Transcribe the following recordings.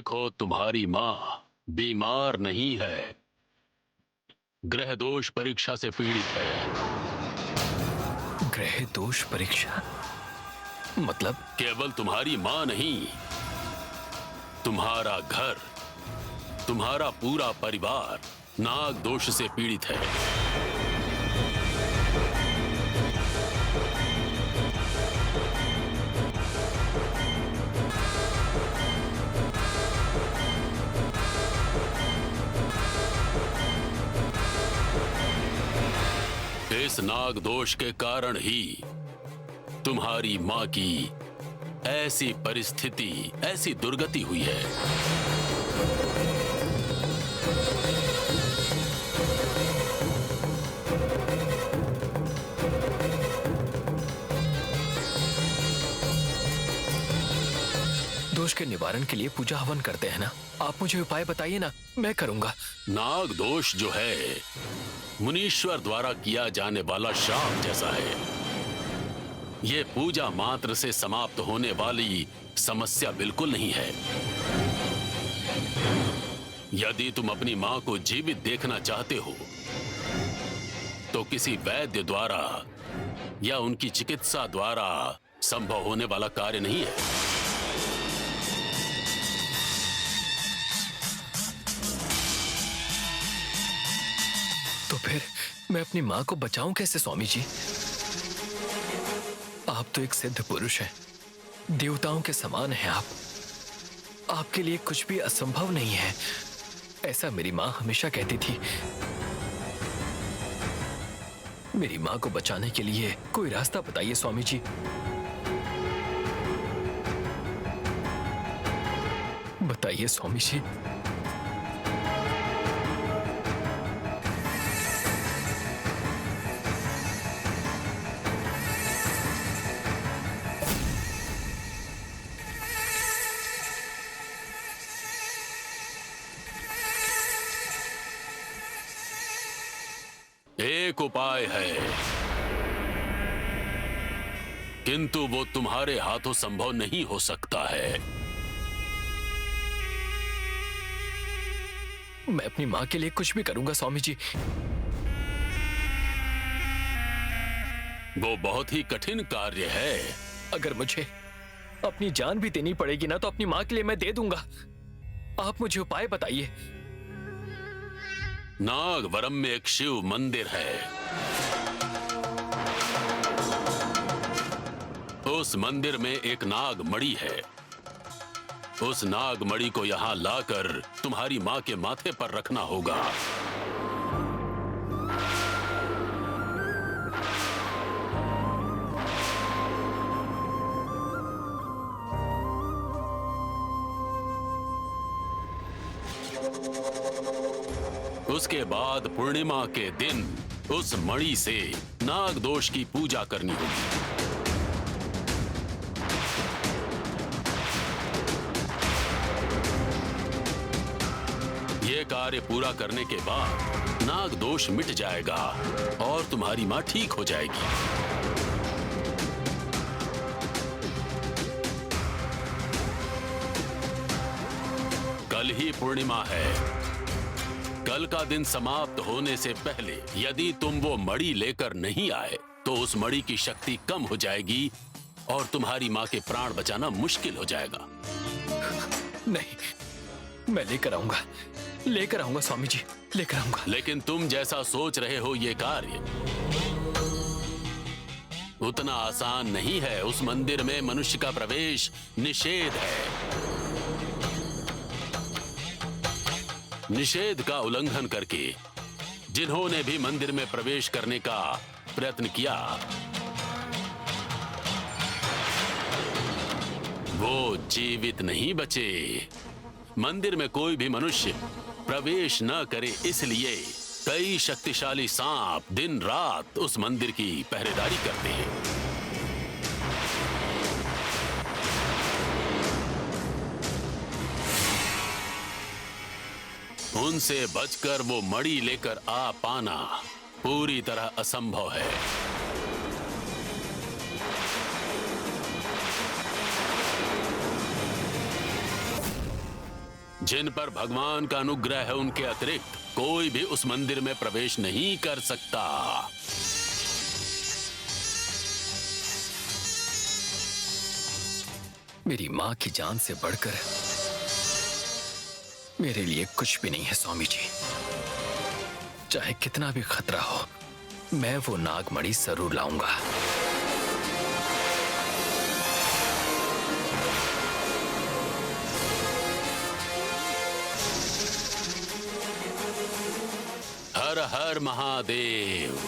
देखो, तुम्हारी माँ बीमार नहीं है, ग्रह दोष परीक्षा से पीड़ित है। ग्रह दोष परीक्षा मतलब? केवल तुम्हारी माँ नहीं, तुम्हारा घर, तुम्हारा पूरा परिवार नाग दोष से पीड़ित है। इस नाग दोष के कारण ही तुम्हारी मां की ऐसी परिस्थिति, ऐसी दुर्गति हुई है। दोष के निवारण के लिए पूजा हवन करते हैं ना? आप मुझे उपाय बताइए ना, मैं करूंगा। नाग दोष जो है मुनीश्वर द्वारा किया जाने वाला श्राप जैसा है। यह पूजा मात्र से समाप्त होने वाली समस्या बिल्कुल नहीं है। यदि तुम अपनी मां को जीवित देखना चाहते हो तो किसी वैद्य द्वारा या उनकी चिकित्सा द्वारा संभव होने वाला कार्य नहीं है। तो फिर मैं अपनी मां को बचाऊं कैसे स्वामी जी? आप तो एक सिद्ध पुरुष हैं, देवताओं के समान हैं आप। आपके लिए कुछ भी असंभव नहीं है, ऐसा मेरी मां हमेशा कहती थी। मेरी मां को बचाने के लिए कोई रास्ता बताइए स्वामी जी। बताइए स्वामी जी। एक उपाय है, किंतु वो तुम्हारे हाथों संभव नहीं हो सकता है। मैं अपनी मां के लिए कुछ भी करूंगा स्वामी जी। वो बहुत ही कठिन कार्य है। अगर मुझे अपनी जान भी देनी पड़ेगी ना तो अपनी मां के लिए मैं दे दूंगा। आप मुझे उपाय बताइए। नागवरम में एक शिव मंदिर है। उस मंदिर में एक नाग मणि है। उस नाग मणि को यहां लाकर तुम्हारी मां के माथे पर रखना होगा। उसके बाद पूर्णिमा के दिन उस मणि से नाग दोष की पूजा करनी होगी। ये कार्य पूरा करने के बाद नाग दोष मिट जाएगा और तुम्हारी मां ठीक हो जाएगी। कल ही पूर्णिमा है। कल का दिन समाप्त होने से पहले यदि तुम वो मणि लेकर नहीं आए तो उस मणि की शक्ति कम हो जाएगी और तुम्हारी मां के प्राण बचाना मुश्किल हो जाएगा। नहीं, मैं लेकर आऊंगा स्वामी जी, लेकर आऊंगा। लेकिन तुम जैसा सोच रहे हो ये कार्य उतना आसान नहीं है। उस मंदिर में मनुष्य का प्रवेश निषेध है। निषेध का उल्लंघन करके जिन्होंने भी मंदिर में प्रवेश करने का प्रयत्न किया वो जीवित नहीं बचे। मंदिर में कोई भी मनुष्य प्रवेश न करे इसलिए कई शक्तिशाली सांप दिन रात उस मंदिर की पहरेदारी करते हैं। उनसे बचकर वो मणि लेकर आ पाना पूरी तरह असंभव है। जिन पर भगवान का अनुग्रह है उनके अतिरिक्त कोई भी उस मंदिर में प्रवेश नहीं कर सकता। मेरी माँ की जान से बढ़कर मेरे लिए कुछ भी नहीं है स्वामी जी। चाहे कितना भी खतरा हो, मैं वो नागमणि जरूर लाऊंगा। हर हर महादेव।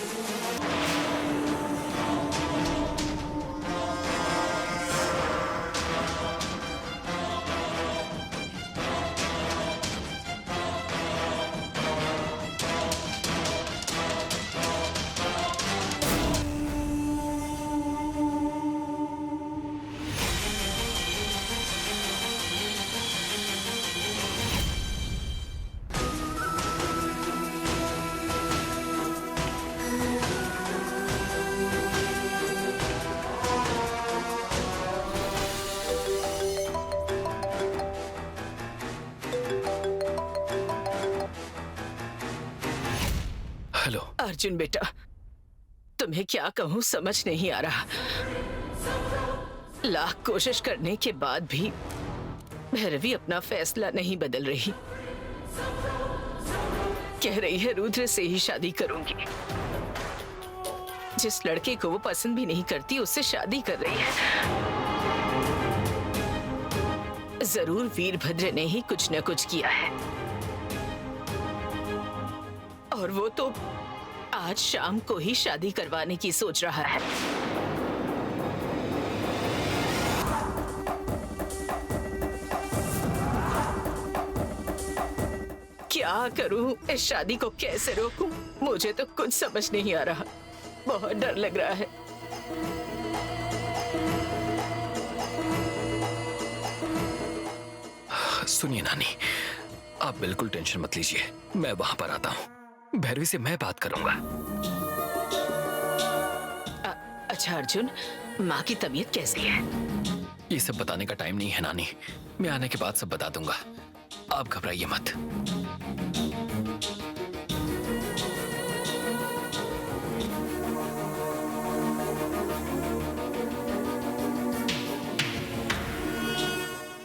हेलो अर्जुन बेटा, तुम्हें क्या कहूं समझ नहीं आ रहा। लाख कोशिश करने के बाद भी भैरवी अपना फैसला नहीं बदल रही। कह रही है रुद्र से ही शादी करूंगी। जिस लड़के को वो पसंद भी नहीं करती उससे शादी कर रही है। जरूर वीरभद्र ने ही कुछ न कुछ किया है, और वो तो आज शाम को ही शादी करवाने की सोच रहा है। क्या करूं, इस शादी को कैसे रोकूं? मुझे तो कुछ समझ नहीं आ रहा। बहुत डर लग रहा है। सुनिए नानी, आप बिल्कुल टेंशन मत लीजिए। मैं वहां पर आता हूँ। भैरवी से मैं बात करूंगा। अच्छा अर्जुन, माँ की तबीयत कैसी है? ये सब बताने का टाइम नहीं है नानी। मैं आने के बाद सब बता दूंगा। आप घबराइए मत।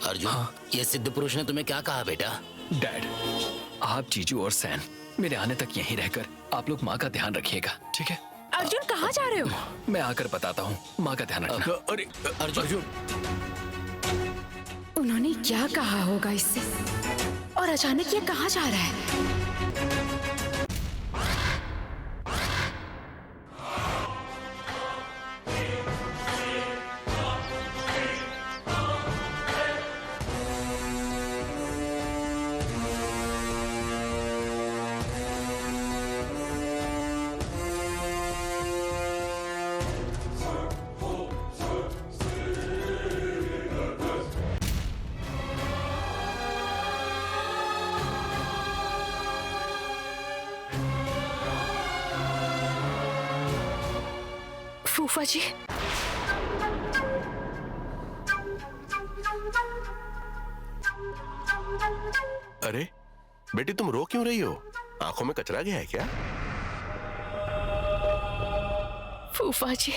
अर्जुन, ये सिद्ध पुरुष ने तुम्हें क्या कहा बेटा? डैड, आप जीजू और सैन मेरे आने तक यहीं रहकर आप लोग माँ का ध्यान रखिएगा, ठीक है? अर्जुन कहाँ जा रहे हो? मैं आकर बताता हूँ। माँ का ध्यान रखना। अरे अर्जुन, उन्होंने क्या कहा होगा इससे, और अचानक ये कहाँ जा रहा है? फूफा जी, अरे बेटी, तुम रो क्यों रही हो? आंखों में कचरा गया है क्या? फूफा जी,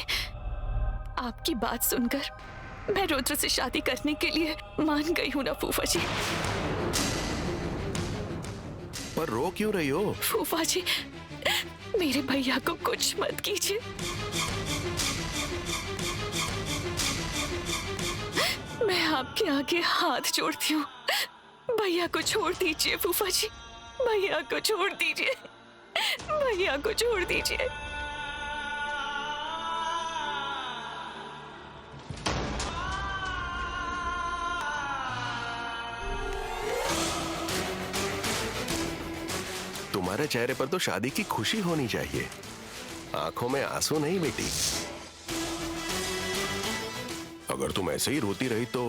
आपकी बात सुनकर मैं रुद्र से शादी करने के लिए मान गई हूँ ना फूफा जी। पर रो क्यों रही हो? फूफा जी, मेरे भैया को कुछ मत कीजिए। मैं आपके आगे हाथ जोड़ती हूँ। भैया को छोड़ दीजिए फूफा जी। भैया को छोड़ दीजिए। भैया को छोड़ दीजिए। तुम्हारे चेहरे पर तो शादी की खुशी होनी चाहिए, आंखों में आंसू नहीं बेटी। अगर तुम ऐसे ही रोती रही तो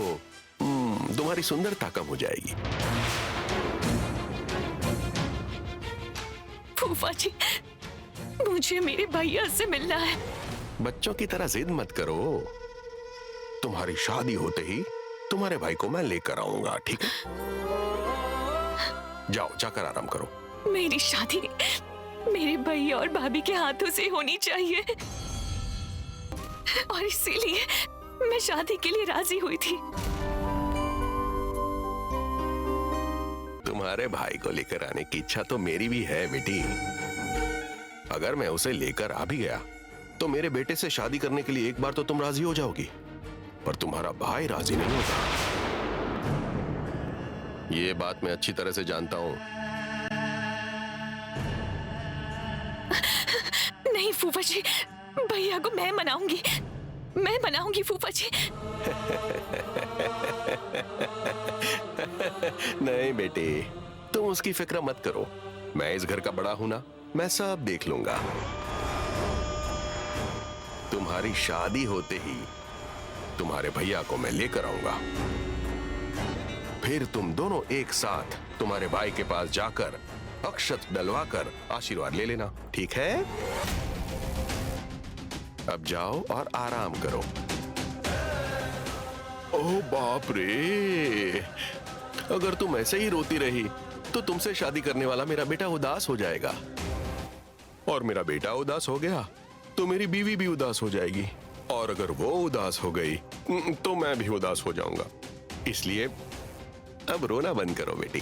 तुम्हारी सुंदरता कम हो जाएगी। फूफा जी, मुझे मेरे भैया से मिलना है। बच्चों की तरह जिद मत करो। तुम्हारी शादी होते ही तुम्हारे भाई को मैं लेकर आऊंगा, ठीक है? जाओ जाकर आराम करो। मेरी शादी मेरे भैया और भाभी के हाथों से होनी चाहिए, और इसीलिए मैं शादी के लिए राजी हुई थी। तुम्हारे भाई को लेकर आने की इच्छा तो मेरी भी है बेटी। अगर मैं उसे लेकर आ भी गया तो मेरे बेटे से शादी करने के लिए एक बार तो तुम राजी हो जाओगी, पर तुम्हारा भाई राजी नहीं होगा। ये बात मैं अच्छी तरह से जानता हूं। नहीं फूफा जी, भैया को मैं मनाऊंगी फूफा जी। नहीं बेटे, तुम उसकी फिक्र मत करो। मैं इस घर का बड़ा हूं ना, मैं सब देख लूंगा। तुम्हारी शादी होते ही तुम्हारे भैया को मैं लेकर आऊंगा। फिर तुम दोनों एक साथ तुम्हारे भाई के पास जाकर अक्षत डलवाकर आशीर्वाद ले लेना, ठीक है? अब जाओ और आराम करो। ओह बाप रे, अगर तुम ऐसे ही रोती रही तो तुमसे शादी करने वाला मेरा बेटा उदास हो जाएगा, और मेरा बेटा उदास हो गया तो मेरी बीवी भी उदास हो जाएगी, और अगर वो उदास हो गई तो मैं भी उदास हो जाऊंगा। इसलिए अब रोना बंद करो बेटी।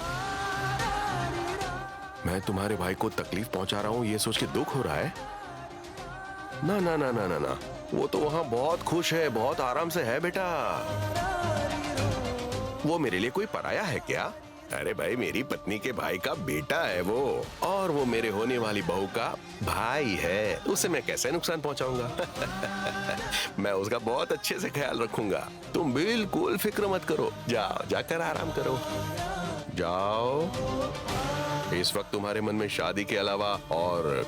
मैं तुम्हारे भाई को तकलीफ पहुंचा रहा हूं ये सोच के दुख हो रहा है? ना ना ना ना ना ना, वो तो वहां बहुत खुश है, बहुत आराम से है बेटा। वो मेरे लिए कोई पराया है क्या? अरे भाई, मेरी पत्नी के भाई का बेटा है वो, और वो मेरे होने वाली बहू का भाई है। उसे मैं कैसे नुकसान पहुंचाऊंगा? मैं उसका बहुत अच्छे से ख्याल रखूंगा। तुम बिल्कुल फिक्र मत करो। जाओ, जाकर आराम करो। जाओ। इस वक्त तुम्हारे मन में शादी के अलावा और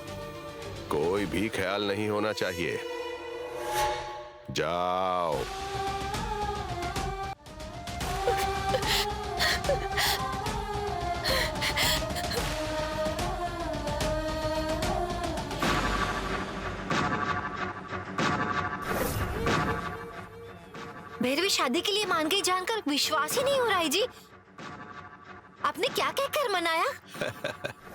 कोई भी ख्याल नहीं होना चाहिए। जाओ। भैरवी शादी के लिए मान गई जानकर विश्वास ही नहीं हो रहा है जी। आपने क्या कहकर मनाया?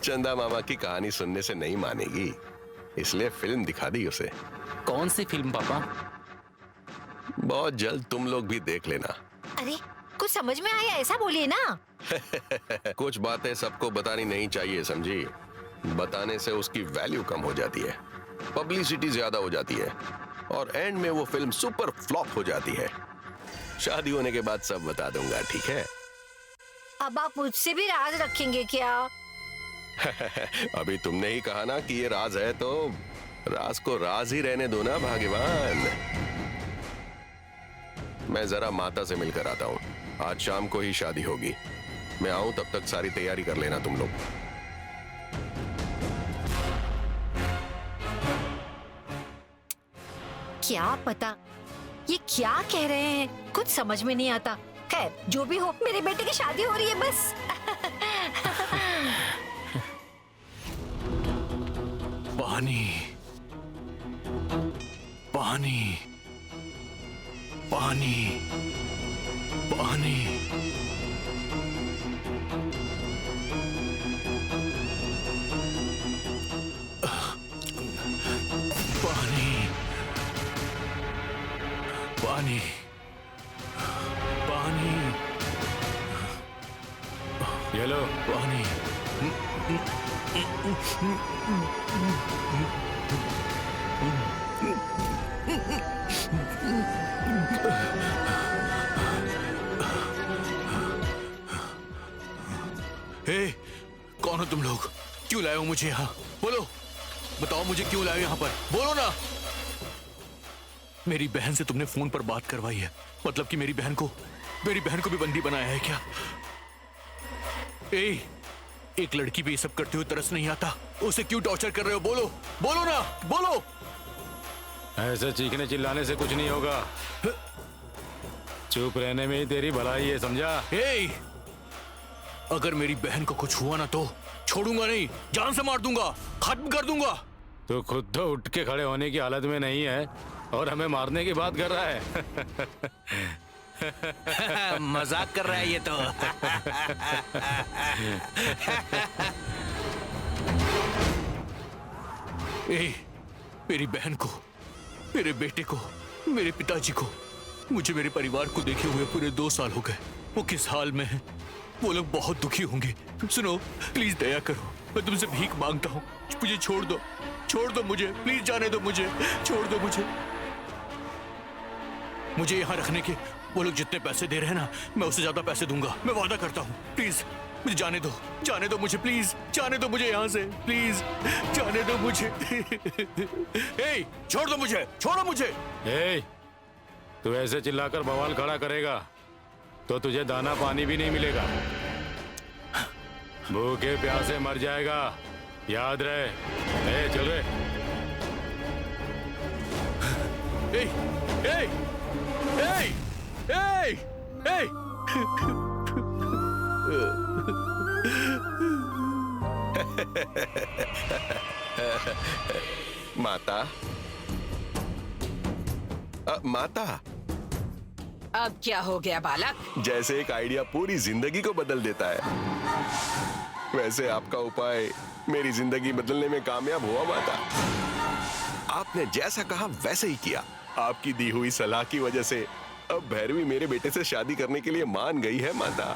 चंदा मामा की कहानी सुनने से नहीं मानेगी, इसलिए फिल्म दिखा दी उसे। कौन सी फिल्म पापा? बहुत जल्द तुम लोग भी देख लेना। अरे कुछ समझ में आया ऐसा बोलिए ना। कुछ बातें सबको बतानी नहीं चाहिए, समझी? बताने से उसकी वैल्यू कम हो जाती है, पब्लिसिटी ज्यादा हो जाती है, और एंड में वो फिल्म सुपर फ्लॉप हो जाती है। शादी होने के बाद सब बता दूंगा, ठीक है? अब आप मुझसे भी राज रखेंगे क्या? अभी तुमने ही कहा ना कि ये राज है, तो राज को राज ही रहने दो ना भाग्यवान। मैं जरा माता से मिलकर आता हूँ। आज शाम को ही शादी होगी। मैं आऊं तब तक सारी तैयारी कर लेना तुम लोग। क्या पता ये क्या कह रहे हैं, कुछ समझ में नहीं आता। खैर जो भी हो, मेरे बेटे की शादी हो रही है बस। पानी, पानी, पानी, पानी। पानी, पानी, ये लो पानी। हे, कौन हो तुम लोग? क्यों लाए हो मुझे यहाँ? बोलो, बताओ मुझे क्यों लाए हो यहाँ पर? बोलो ना। मेरी बहन से तुमने फोन पर बात करवाई है, मतलब कि मेरी बहन को भी बंदी बनाया है क्या? एक लड़की भी ये सब करते हुए तरस नहीं आता? उसे क्यों टॉर्चर कर रहे हो? बोलो, बोलो ना, बोलो। ऐसे चीखने चिल्लाने से कुछ नहीं होगा। चुप रहने में ही तेरी भलाई है, समझा? अगर मेरी बहन को कुछ हुआ ना तो छोड़ूंगा नहीं, जान से मार दूंगा, खत्म कर दूंगा। तो खुद तो उठ के खड़े होने की हालत में नहीं है और हमें मारने की बात कर रहा है। मजाक कर रहा है ये तो। मेरी बहन को, मेरे बेटे को, मेरे पिताजी को, मुझे मेरे परिवार को देखे हुए पूरे 2 साल हो गए। वो किस हाल में है? वो लोग बहुत दुखी होंगे। सुनो, प्लीज दया करो, मैं तुमसे भीख मांगता हूँ, मुझे छोड़ दो मुझे, प्लीज जाने दो मुझे, छोड़ दो मुझे यहाँ रखने के वो लोग जितने पैसे दे रहे हैं ना, मैं उससे ज्यादा पैसे दूंगा, मैं वादा करता हूँ। प्लीज मुझे जाने दो मुझे, प्लीज जाने दो मुझे यहाँ से, प्लीज जाने दो मुझे। ए, छोड़ो मुझे। ए, तू ऐसे चिल्लाकर बवाल खड़ा करेगा तो तुझे दाना पानी भी नहीं मिलेगा, भूखे प्यासे मर जाएगा, याद रहे। ए, चल रे। माता, माता, अब क्या हो गया बालक? जैसे एक आइडिया पूरी जिंदगी को बदल देता है, वैसे आपका उपाय मेरी जिंदगी बदलने में कामयाब हुआ माता। आपने जैसा कहा वैसे ही किया। आपकी दी हुई सलाह की वजह से अब भैरवी मेरे बेटे से शादी करने के लिए मान गई है माता।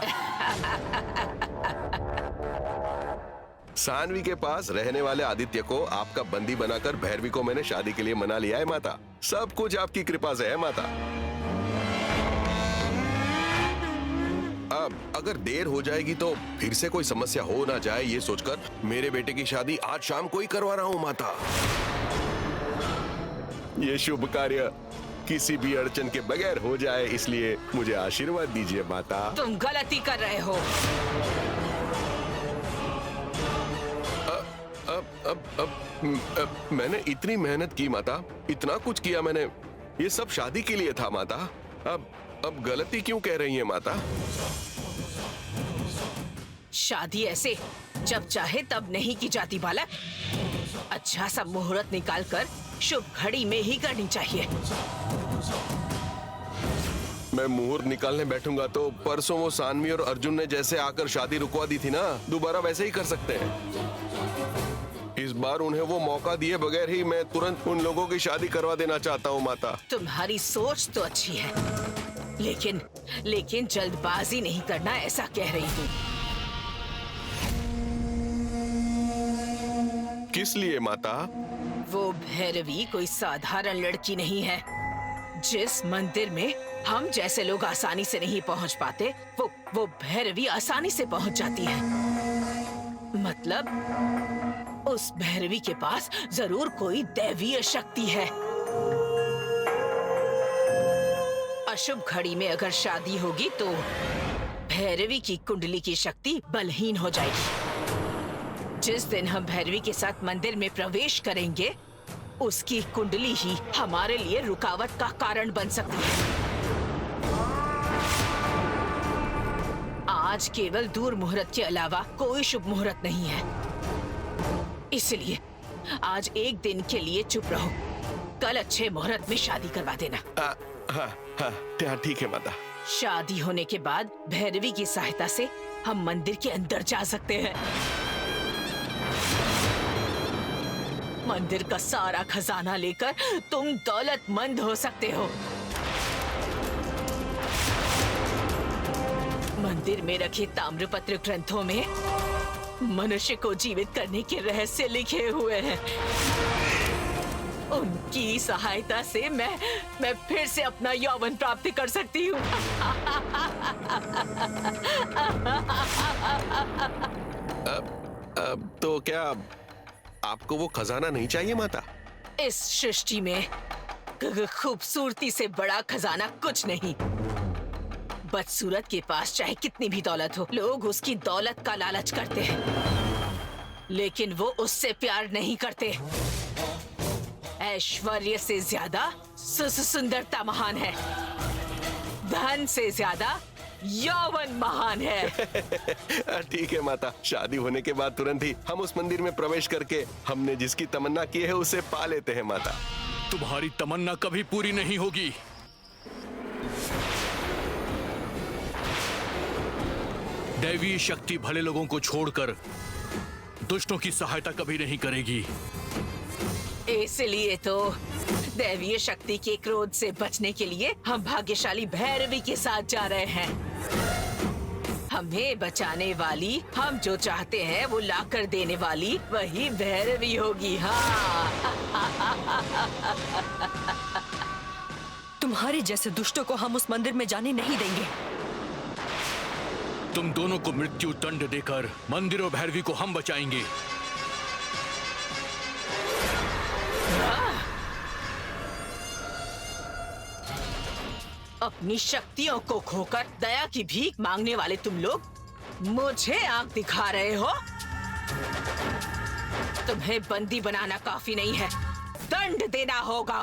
सानवी के पास रहने वाले आदित्य को आपका बंदी बनाकर भैरवी को मैंने शादी के लिए मना लिया है माता। सब कुछ आपकी कृपा से है माता। अब अगर देर हो जाएगी तो फिर से कोई समस्या हो ना जाए, ये सोचकर मेरे बेटे की शादी आज शाम को ही करवा रहा हूँ माता। ये शुभ कार्य किसी भी अड़चन के बगैर हो जाए, इसलिए मुझे आशीर्वाद दीजिए माता। तुम गलती कर रहे हो। मैंने इतनी मेहनत की माता, इतना कुछ किया मैंने, ये सब शादी के लिए था माता। अब गलती क्यों कह रही है माता? शादी ऐसे जब चाहे तब नहीं की जाती बालक। अच्छा सा मुहूर्त निकालकर शुभ घड़ी में ही करनी चाहिए। मैं मुहूर्त निकालने बैठूंगा तो परसों वो सानवी और अर्जुन ने जैसे आकर शादी रुकवा दी थी ना, दोबारा वैसे ही कर सकते हैं। इस बार उन्हें वो मौका दिए बगैर ही मैं तुरंत उन लोगों की शादी करवा देना चाहता हूँ माता। तुम्हारी सोच तो अच्छी है, लेकिन जल्दबाजी नहीं करना, ऐसा कह रही हूँ। किस लिए माता? वो भैरवी कोई साधारण लड़की नहीं है। जिस मंदिर में हम जैसे लोग आसानी से नहीं पहुंच पाते, वो भैरवी आसानी से पहुंच जाती है। मतलब उस भैरवी के पास जरूर कोई दैवीय शक्ति है। अशुभ घड़ी में अगर शादी होगी तो भैरवी की कुंडली की शक्ति बलहीन हो जाएगी। जिस दिन हम भैरवी के साथ मंदिर में प्रवेश करेंगे, उसकी कुंडली ही हमारे लिए रुकावट का कारण बन सकती है। आज केवल दूर मुहूर्त के अलावा कोई शुभ मुहूर्त नहीं है, इसलिए आज एक दिन के लिए चुप रहो। कल अच्छे मुहूर्त में शादी करवा देना। हाँ, ठीक है माता। शादी होने के बाद भैरवी की सहायता से हम मंदिर के अंदर जा सकते हैं। मंदिर का सारा खजाना लेकर तुम दौलतमंद हो सकते हो। मंदिर में रखे ताम्रपत्र ग्रंथों में मनुष्य को जीवित करने के रहस्य लिखे हुए हैं। उनकी सहायता से मैं फिर से अपना यौवन प्राप्ति कर सकती हूँ। अब तो क्या आपको वो खजाना नहीं चाहिए माता? इस सृष्टि में खूबसूरती से बड़ा खजाना कुछ नहीं। बदसूरत के पास चाहे कितनी भी दौलत हो, लोग उसकी दौलत का लालच करते हैं, लेकिन वो उससे प्यार नहीं करते। ऐश्वर्य से ज्यादा सुंदरता महान है, धन से ज्यादा यौवन महान है। ठीक है माता, शादी होने के बाद तुरंत ही हम उस मंदिर में प्रवेश करके हमने जिसकी तमन्ना की है उसे पा लेते हैं माता। तुम्हारी तमन्ना कभी पूरी नहीं होगी। दैवीय शक्ति भले लोगों को छोड़कर दुष्टों की सहायता कभी नहीं करेगी। इसलिए तो दैवीय शक्ति के क्रोध से बचने के लिए हम भाग्यशाली भैरवी के साथ जा रहे हैं। हमें बचाने वाली, हम जो चाहते हैं वो लाकर देने वाली वही भैरवी होगी। हाँ। तुम्हारे जैसे दुष्टों को हम उस मंदिर में जाने नहीं देंगे। तुम दोनों को मृत्यु दंड देकर मंदिर और भैरवी को हम बचाएंगे। अपनी शक्तियों को खोकर दया की भीख मांगने वाले तुम लोग मुझे आंख दिखा रहे हो। तुम्हें बंदी बनाना काफी नहीं है, दंड देना होगा।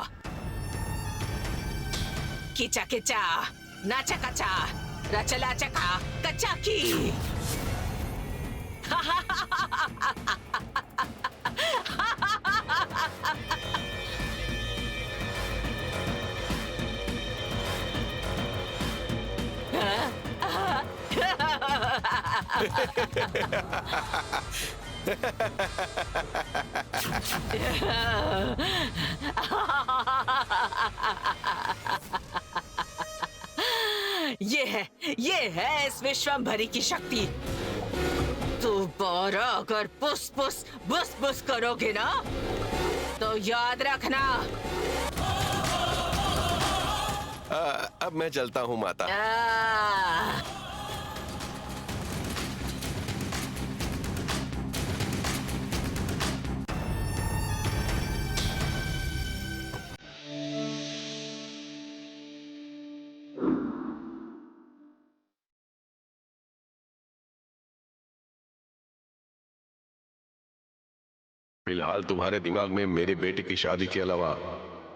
किचा किचा, नाचा कचा, रचला चका, कच्चा की। ये है इस विश्वम्भरी की शक्ति। दोबारा अगर पुस पुस बुस बुस करोगे ना तो याद रखना। अब मैं चलता हूँ माता। फिलहाल तुम्हारे दिमाग में मेरे बेटे की शादी के अलावा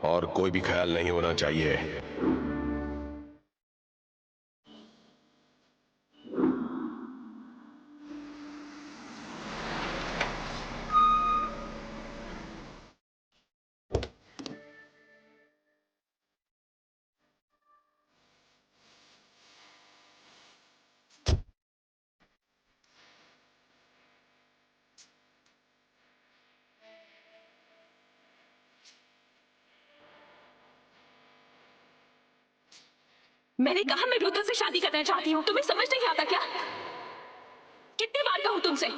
और कोई भी ख्याल नहीं होना चाहिए। मैंने कहा मैं रुद्र से शादी करना चाहती हूँ, तुम्हें समझ नहीं आता क्या? कितनी बार कहूँ तुमसे?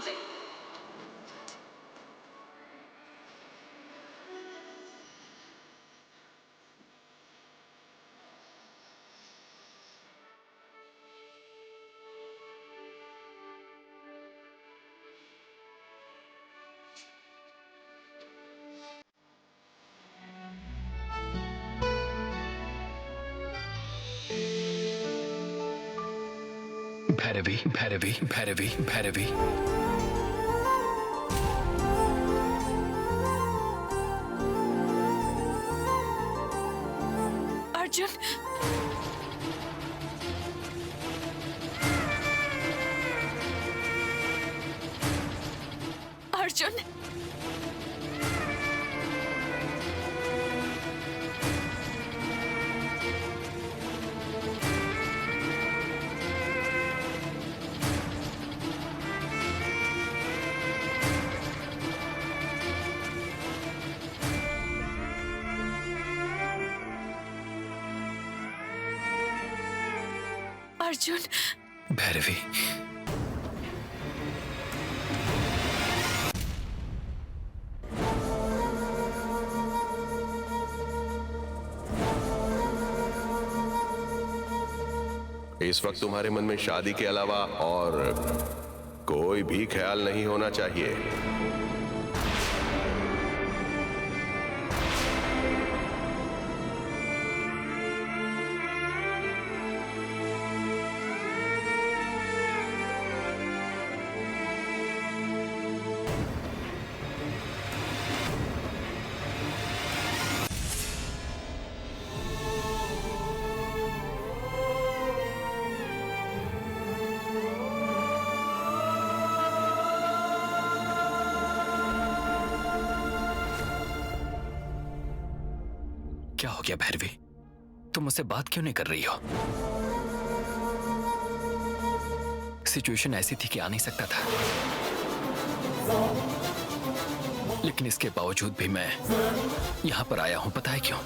भैरवी भैरवी भैरवी भैरवी। अर्जुन, अर्जुन, अर्जुन। भैरवी, इस वक्त तुम्हारे मन में शादी के अलावा और कोई भी ख्याल नहीं होना चाहिए। क्या हो गया भैरवी? तुम मुझसे बात क्यों नहीं कर रही हो? सिचुएशन ऐसी थी कि आ नहीं सकता था, लेकिन इसके बावजूद भी मैं यहां पर आया हूं। पता है क्यों?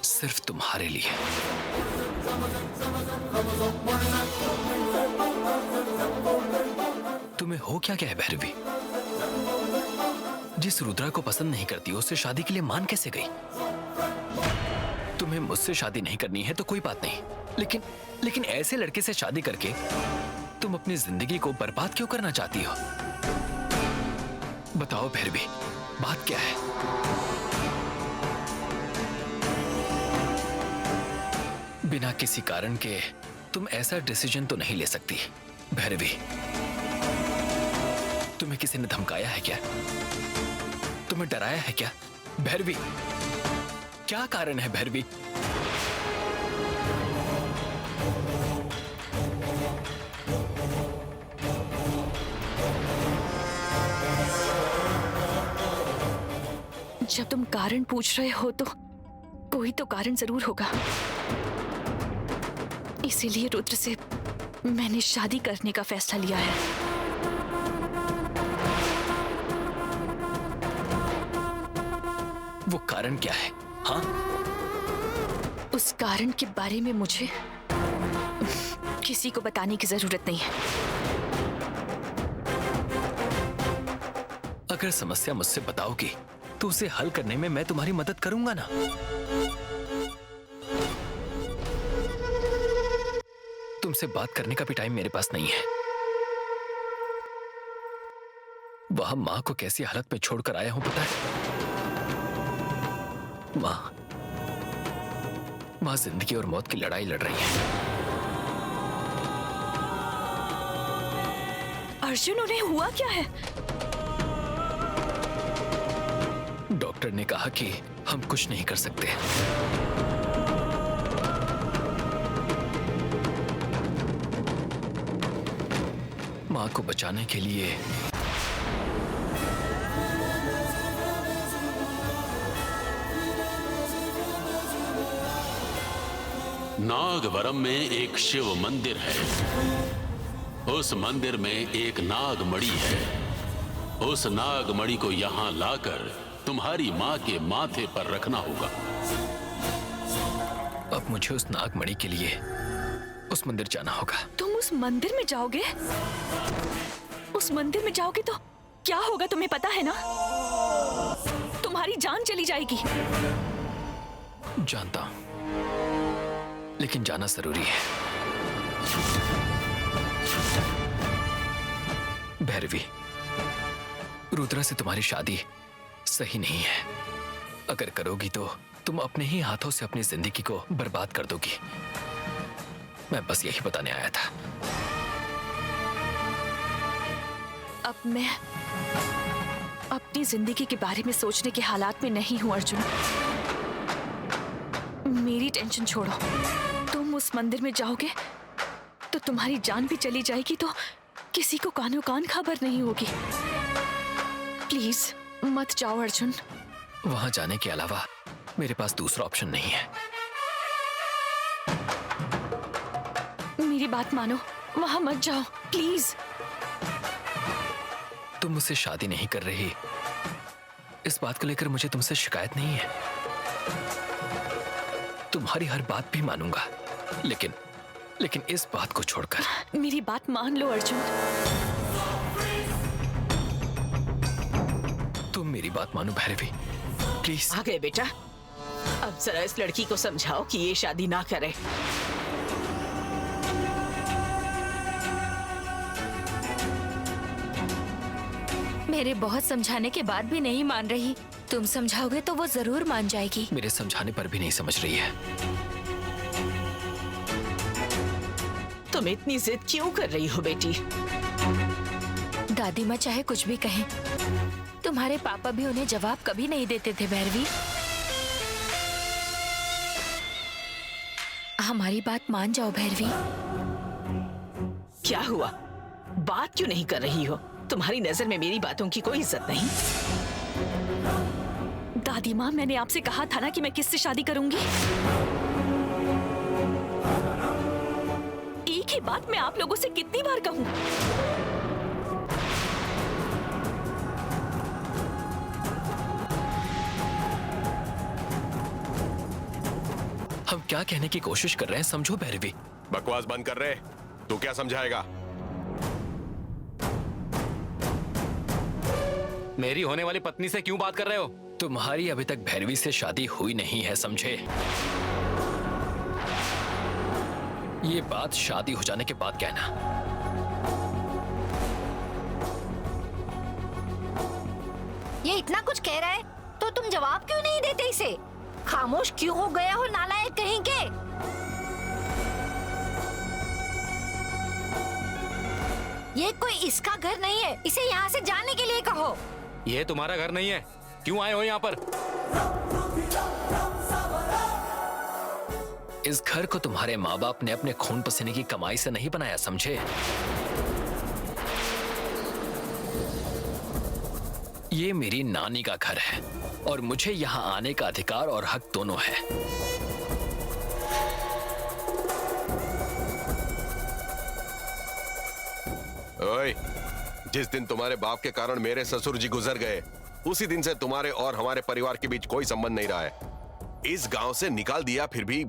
सिर्फ तुम्हारे लिए। तुम्हें हो क्या क्या है भैरवी? जिस रुद्रा को पसंद नहीं करती उससे शादी के लिए मान कैसे गई? तुम्हें मुझसे शादी नहीं करनी है तो कोई बात नहीं, लेकिन ऐसे लड़के से शादी करके तुम अपनी जिंदगी को बर्बाद क्यों करना चाहती हो? बताओ भैरवी, बात क्या है? बिना किसी कारण के तुम ऐसा डिसीजन तो नहीं ले सकती भैरवी। तुम्हें किसी ने धमकाया है क्या? तुम्हें डराया है क्या भैरवी? क्या कारण है भैरवी? जब तुम कारण पूछ रहे हो तो कोई तो कारण जरूर होगा। इसीलिए रुद्र से मैंने शादी करने का फैसला लिया है। वो कारण क्या है? हाँ, उस कारण के बारे में मुझे किसी को बताने की जरूरत नहीं है। अगर समस्या मुझसे बताओगी तो उसे हल करने में मैं तुम्हारी मदद करूंगा ना। तुमसे बात करने का भी टाइम मेरे पास नहीं है। वहां मां को कैसी हालत में छोड़कर आया हूं पता है? मां जिंदगी और मौत की लड़ाई लड़ रही है। अर्जुन, उन्हें हुआ क्या है? डॉक्टर ने कहा कि हम कुछ नहीं कर सकते। मां को बचाने के लिए नागवरम में एक शिव मंदिर है। उस मंदिर में एक नागमणि है। उस नागमणि को यहां लाकर तुम्हारी मां के माथे पर रखना होगा। अब मुझे उस नागमणि के लिए उस मंदिर जाना होगा। तुम उस मंदिर में जाओगे? उस मंदिर में जाओगे तो क्या होगा तुम्हें पता है ना? तुम्हारी जान चली जाएगी। जानता हूं, लेकिन जाना जरूरी है। भैरवी, रुद्रा से तुम्हारी शादी सही नहीं है। अगर करोगी तो तुम अपने ही हाथों से अपनी जिंदगी को बर्बाद कर दोगी। मैं बस यही बताने आया था। अब मैं अपनी जिंदगी के बारे में सोचने के हालात में नहीं हूं अर्जुन। मेरी टेंशन छोड़ो। तुम उस मंदिर में जाओगे तो तुम्हारी जान भी चली जाएगी, तो किसी को कानो कान खबर नहीं होगी। प्लीज मत जाओ अर्जुन। वहां जाने के अलावा मेरे पास दूसरा ऑप्शन नहीं है। मेरी बात मानो, वहां मत जाओ प्लीज। तुम मुझसे शादी नहीं कर रही, इस बात को लेकर मुझे तुमसे शिकायत नहीं है। तुम्हारी हर बात भी मानूंगा, लेकिन इस बात को छोड़कर। मेरी बात मान लो अर्जुन। तुम मेरी बात मानो भैरवी, प्लीज। आ गए बेटा। अब जरा इस लड़की को समझाओ कि ये शादी ना करे। मेरे बहुत समझाने के बाद भी नहीं मान रही। तुम समझाओगे तो वो जरूर मान जाएगी। मेरे समझाने पर भी नहीं समझ रही है। तुम इतनी जिद क्यों कर रही हो बेटी? दादी माँ चाहे कुछ भी कहें, तुम्हारे पापा भी उन्हें जवाब कभी नहीं देते थे भैरवी। हमारी बात मान जाओ भैरवी। क्या हुआ? बात क्यों नहीं कर रही हो? तुम्हारी नजर में मेरी बातों की कोई इज्जत नहीं? दादी माँ, मैंने आपसे कहा था ना कि मैं किससे शादी करूंगी। एक ही ही बात मैं आप लोगों से कितनी बार कहूँ? हम क्या कहने की कोशिश कर रहे हैं समझो भैरवी। बकवास बंद कर रहे। तू क्या समझाएगा? मेरी होने वाली पत्नी से क्यों बात कर रहे हो? तुम्हारी अभी तक भैरवी से शादी हुई नहीं है, समझे? ये बात शादी हो जाने के बाद कहना। ये इतना कुछ कह रहा है तो तुम जवाब क्यों नहीं देते इसे? खामोश क्यों हो गया हो नालायक कहीं के? ये कोई इसका घर नहीं है, इसे यहाँ से जाने के लिए कहो। ये तुम्हारा घर नहीं है, क्यों आए हो यहाँ पर? इस घर को तुम्हारे माँ बाप ने अपने खून पसीने की कमाई से नहीं बनाया, समझे? ये मेरी नानी का घर है और मुझे यहाँ आने का अधिकार और हक दोनों है। ओए, जिस दिन तुम्हारे बाप के कारण मेरे ससुर जी गुजर गए, उसी दिन से तुम्हारे और हमारे परिवार के बीच कोई संबंध नहीं रहा है। इस गांव से निकाल दिया, फिर भी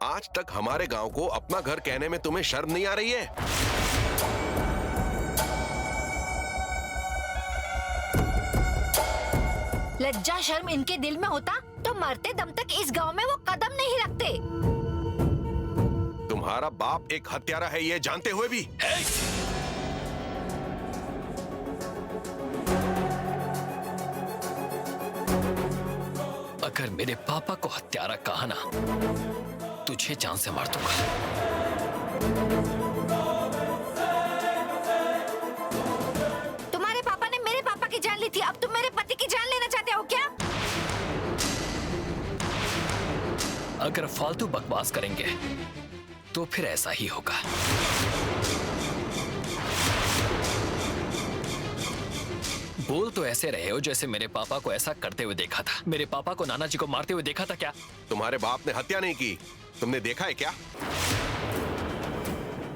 आज तक हमारे गांव को अपना घर कहने में तुम्हें शर्म नहीं आ रही है? लज्जा शर्म इनके दिल में होता तो मरते दम तक इस गांव में वो कदम नहीं रखते। तुम्हारा बाप एक हत्यारा है, ये जानते हुए भी। अगर मेरे पापा को हत्यारा कहा ना, तुझे जान से मार दूंगा। तुम्हारे पापा ने मेरे पापा की जान ली थी, अब तुम मेरे पति की जान लेना चाहते हो क्या? अगर फालतू बकवास करेंगे तो फिर ऐसा ही होगा। बोल तो ऐसे रहे हो जैसे मेरे पापा को ऐसा करते हुए देखा था। मेरे पापा को नाना जी को मारते हुए देखा था क्या? तुम्हारे बाप ने हत्या नहीं की, तुमने देखा है क्या?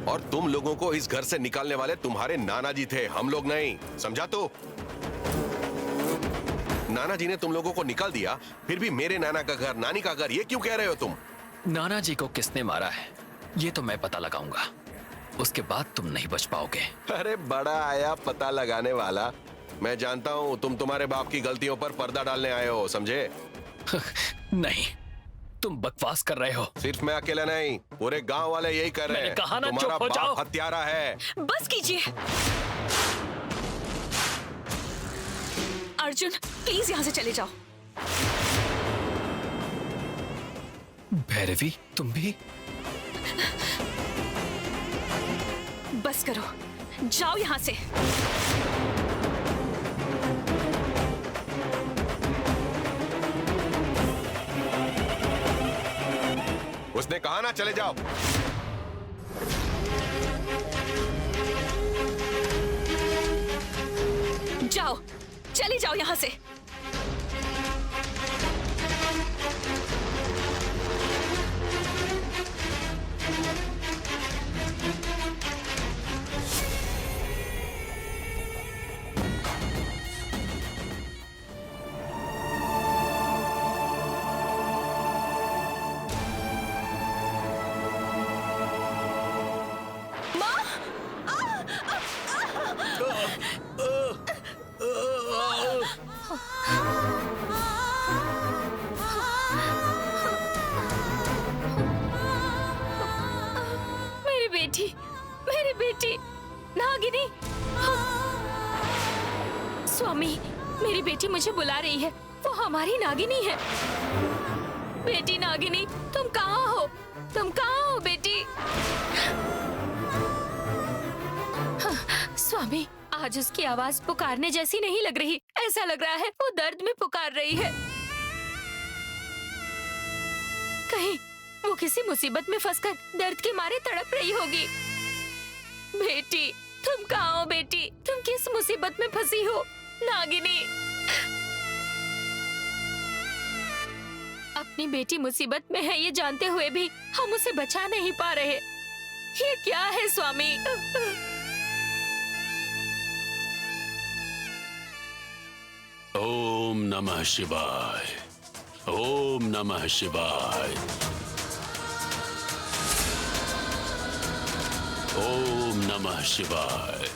और तुम लोगों को इस घर से निकालने वाले तुम्हारे नाना जी थे, हम लोग नहीं, समझा? तो नाना जी ने तुम लोगों को निकाल दिया, फिर भी मेरे नाना का घर, नानी का घर, ये क्यों कह रहे हो तुम? नाना जी को किसने मारा है ये तो मैं पता लगाऊंगा, उसके बाद तुम नहीं बच पाओगे। अरे बड़ा आया पता लगाने वाला। मैं जानता हूँ तुम तुम्हारे बाप की गलतियों पर पर्दा डालने आए हो, समझे? नहीं, तुम बकवास कर रहे हो। सिर्फ मैं अकेला नहीं, पूरे गांव वाले यही कर रहे हैं। कहा ना, तुम्हारा चुप हो जाओ। बाप हत्यारा है। बस कीजिए अर्जुन, प्लीज यहाँ से चले जाओ। भैरवी, तुम भी? बस करो, जाओ यहाँ से। उसने कहा ना चले जाओ। जाओ, चले जाओ यहाँ से। मेरी बेटी नागिनी। स्वामी, मेरी बेटी मुझे बुला रही है, वो हमारी नागिनी है। बेटी नागिनी, तुम कहाँ हो? तुम कहाँ हो बेटी? स्वामी, आज उसकी आवाज पुकारने जैसी नहीं लग रही, ऐसा लग रहा है वो दर्द में पुकार रही है। कहीं वो किसी मुसीबत में फंसकर दर्द के मारे तड़प रही होगी। बेटी, तुम कहाँ हो बेटी? तुम किस मुसीबत में फंसी हो? नागिनी, अपनी बेटी मुसीबत में है ये जानते हुए भी हम उसे बचा नहीं पा रहे। ये क्या है स्वामी? ओम नमः शिवाय। ओम नमः शिवाय। ओम नमः शिवाय।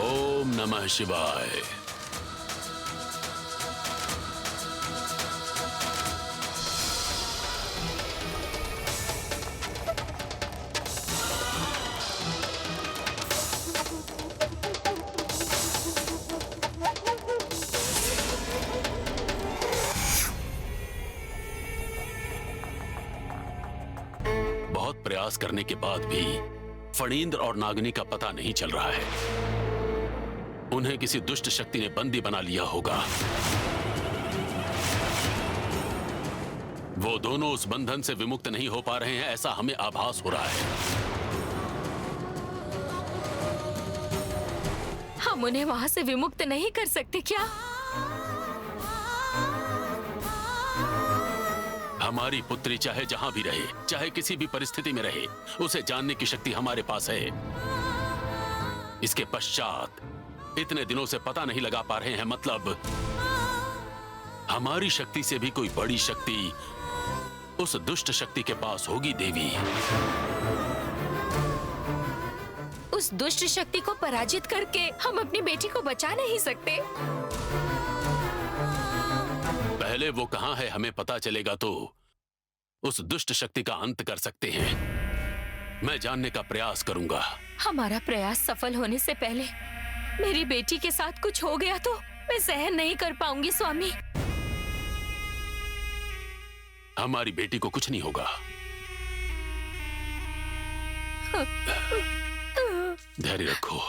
ओम नमः शिवाय। बहुत प्रयास करने के बाद भी फणींद्र और नागिनी का पता नहीं चल रहा है। उन्हें किसी दुष्ट शक्ति ने बंदी बना लिया होगा। वो दोनों उस बंधन से विमुक्त नहीं हो पा रहे हैं, ऐसा हमें आभास हो रहा है। हम उन्हें वहां से विमुक्त नहीं कर सकते क्या? हमारी पुत्री चाहे जहां भी रहे, चाहे किसी भी परिस्थिति में रहे, उसे जानने की शक्ति हमारे पास है। इसके पश्चात इतने दिनों से पता नहीं लगा पा रहे हैं, मतलब हमारी शक्ति से भी कोई बड़ी शक्ति उस दुष्ट शक्ति के पास होगी देवी। उस दुष्ट शक्ति को पराजित करके हम अपनी बेटी को बचा नहीं सकते। पहले वो कहां है हमें पता चलेगा तो उस दुष्ट शक्ति का अंत कर सकते हैं। मैं जानने का प्रयास करूंगा। हमारा प्रयास सफल होने से पहले मेरी बेटी के साथ कुछ हो गया तो मैं सहन नहीं कर पाऊंगी स्वामी। हमारी बेटी को कुछ नहीं होगा। धैर्य रखो।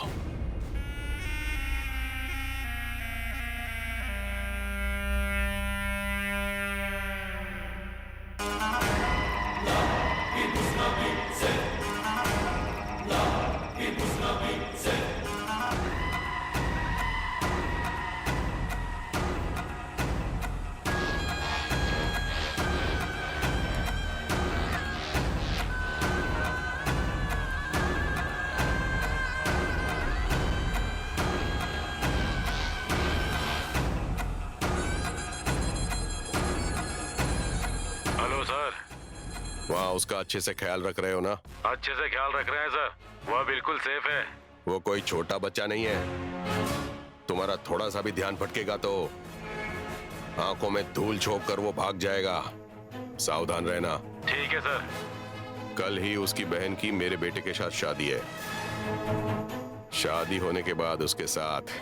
वहाँ उसका अच्छे से ख्याल रख रहे हो ना? अच्छे से ख्याल रख रहे हैं सर, वह बिल्कुल सेफ है। वो कोई छोटा बच्चा नहीं है। तुम्हारा थोड़ा सा भी ध्यान भटकेगा तो आंखों में धूल झोंक कर वो भाग जाएगा। सावधान रहना। ठीक है सर। कल ही उसकी बहन की मेरे बेटे के साथ शादी है। शादी होने के बाद उसके साथ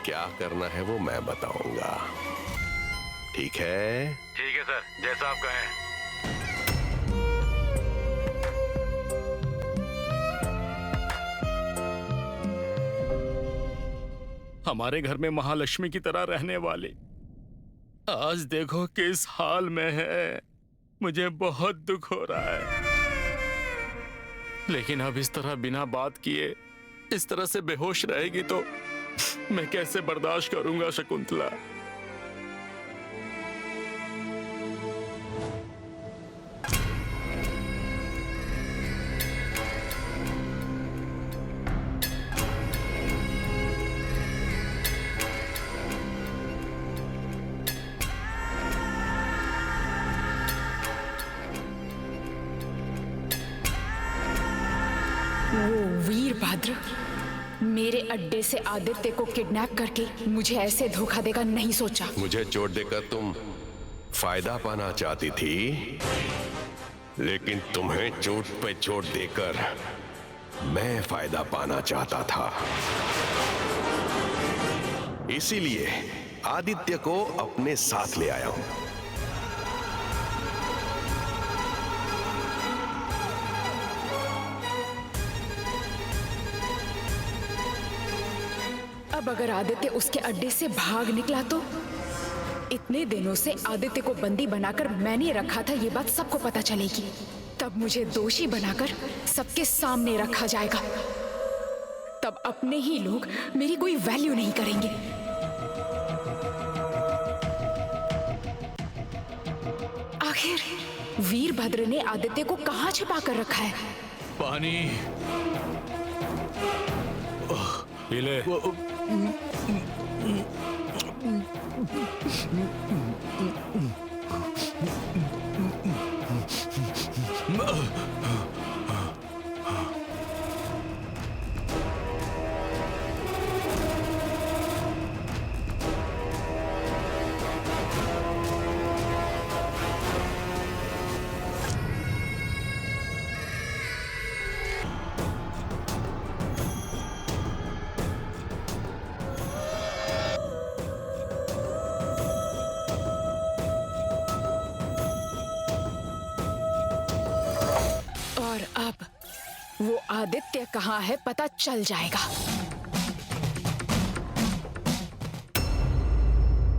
क्या करना है वो मैं बताऊंगा। ठीक है? ठीक है सर, जैसा आप कहें। हमारे घर में महालक्ष्मी की तरह रहने वाली आज देखो किस हाल में है। मुझे बहुत दुख हो रहा है, लेकिन अब इस तरह बिना बात किए इस तरह से बेहोश रहेगी तो मैं कैसे बर्दाश्त करूंगा शकुंतला। वीरभद्र मेरे अड्डे से आदित्य को किडनैप करके मुझे ऐसे धोखा देगा नहीं सोचा। मुझे चोट देकर तुम फायदा पाना चाहती थी, लेकिन तुम्हें चोट पे चोट देकर मैं फायदा पाना चाहता था। इसीलिए आदित्य को अपने साथ ले आया हूं। अब अगर आदित्य उसके अड्डे से भाग निकला तो इतने दिनों से आदित्य को बंदी बनाकर मैंने रखा था, ये बात सबको पता चलेगी। तब मुझे दोषी बनाकर सबके सामने रखा जाएगा। तब अपने ही लोग मेरी कोई वैल्यू नहीं करेंगे। आखिर वीरभद्र ने आदित्य को कहाँ छिपा कर रखा है? पानी। पी ले। और अब वो आदित्य कहाँ है पता चल जाएगा।